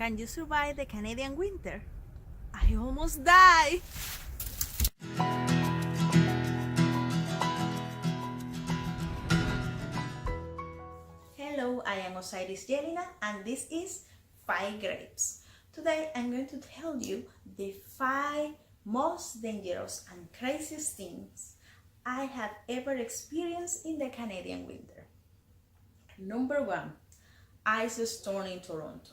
Can you survive the Canadian winter? I almost died! Hello, I am Osiris Jelena and this is 5 Grapes. Today I'm going to tell you the 5 most dangerous and craziest things I have ever experienced in the Canadian winter. Number 1, ice storm in Toronto.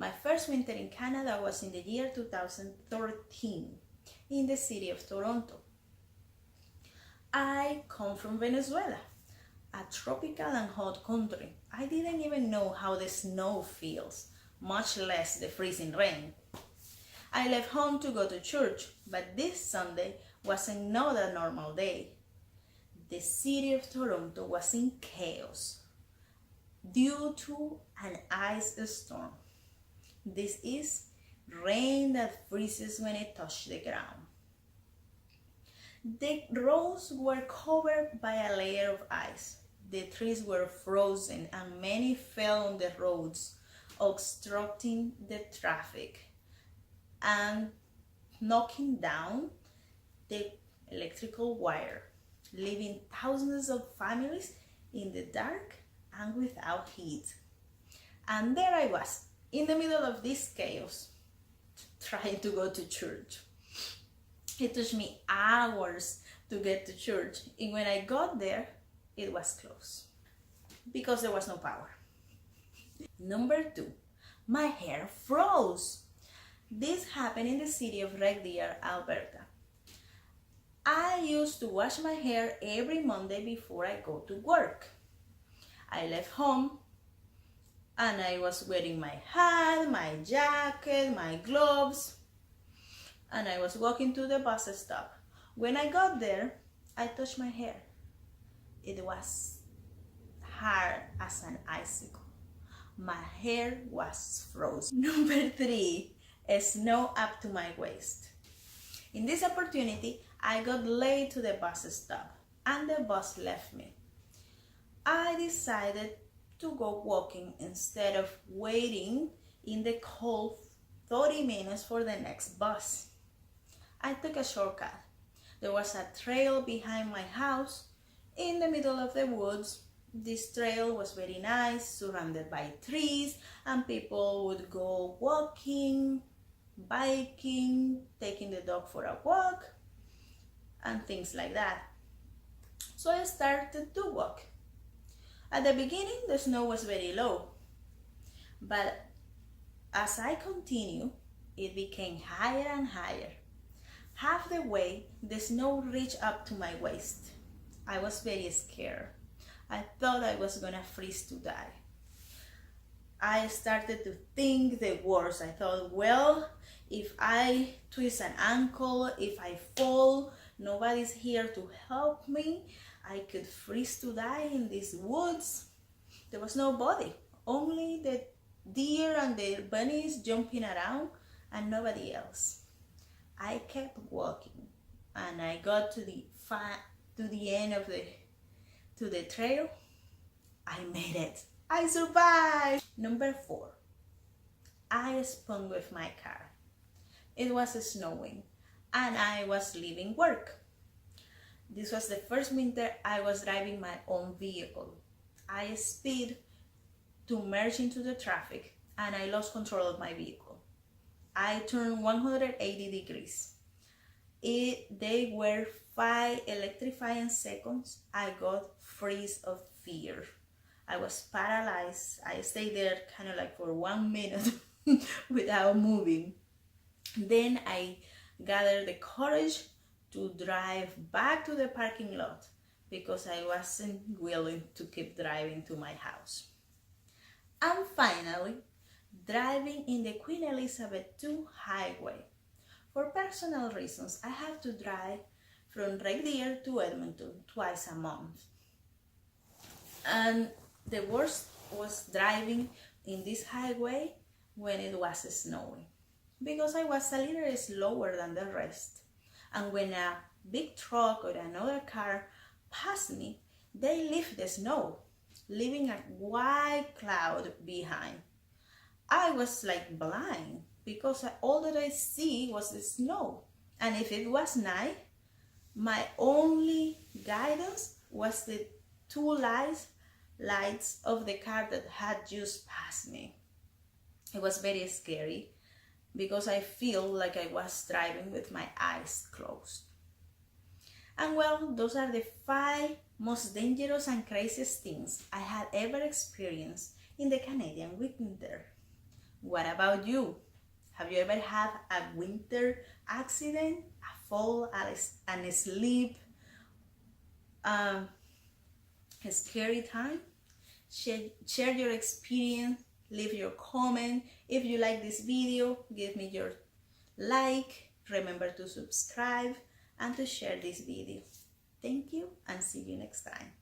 My first winter in Canada was in the year 2013 in the city of Toronto. I come from Venezuela, a tropical and hot country. I didn't even know how the snow feels, much less the freezing rain. I left home to go to church, but this Sunday wasn't not a normal day. The city of Toronto was in chaos due to an ice storm. This is rain that freezes when it touches the ground. The roads were covered by a layer of ice. The trees were frozen and many fell on the roads, obstructing the traffic and knocking down the electrical wire, leaving thousands of families in the dark and without heat. And there I was, in the middle of this chaos, trying to go to church. It took me hours to get to church, and when I got there, it was closed because there was no power. Number 2, my hair froze. This happened in the city of Red Deer, Alberta. I used to wash my hair every Monday before I go to work. I left home and I was wearing my hat, my jacket, my gloves, and I was walking to the bus stop. When I got there, I touched my hair. It was hard as an icicle. My hair was frozen. Number 3, snow up to my waist. In this opportunity, I got late to the bus stop and the bus left me. I decided to go walking instead of waiting in the cold 30 minutes for the next bus. I took a shortcut. There was a trail behind my house in the middle of the woods. This trail was very nice, surrounded by trees, and people would go walking, biking, taking the dog for a walk, and things like that. So I started to walk. At the beginning, the snow was very low, but as I continued, it became higher and higher. Half the way, the snow reached up to my waist. I was very scared. I thought I was gonna freeze to die. I started to think the worst. I thought, well, if I twist an ankle, if I fall, nobody's here to help me. I could freeze to die in these woods. There was nobody, only the deer and the bunnies jumping around and nobody else. I kept walking and I got to the end of the trail. I made it. I survived. Number 4, I spun with my car. It was snowing and I was leaving work. This was the first winter I was driving my own vehicle. I sped to merge into the traffic and I lost control of my vehicle. I turned 180 degrees. They were 5 electrifying seconds. I got freeze of fear. I was paralyzed. I stayed there kind of like for 1 minute without moving. Then I gathered the courage to drive back to the parking lot because I wasn't willing to keep driving to my house. And finally, driving in the Queen Elizabeth II highway. For personal reasons, I have to drive from Red Deer to Edmonton twice a month. And the worst was driving in this highway when it was snowing, because I was a little slower than the rest. And when a big truck or another car passed me, they lift the snow, leaving a white cloud behind. I was like blind because all that I see was the snow. And if it was night, my only guidance was the two lights of the car that had just passed me. It was very scary because I feel like I was driving with my eyes closed. And well, those are the 5 most dangerous and craziest things I had ever experienced in the Canadian winter. What about you? Have you ever had a winter accident, a fall, and a sleep, a scary time? Share your experience, leave your comment. If you like this video, give me your like. Remember to subscribe and to share this video. Thank you and see you next time.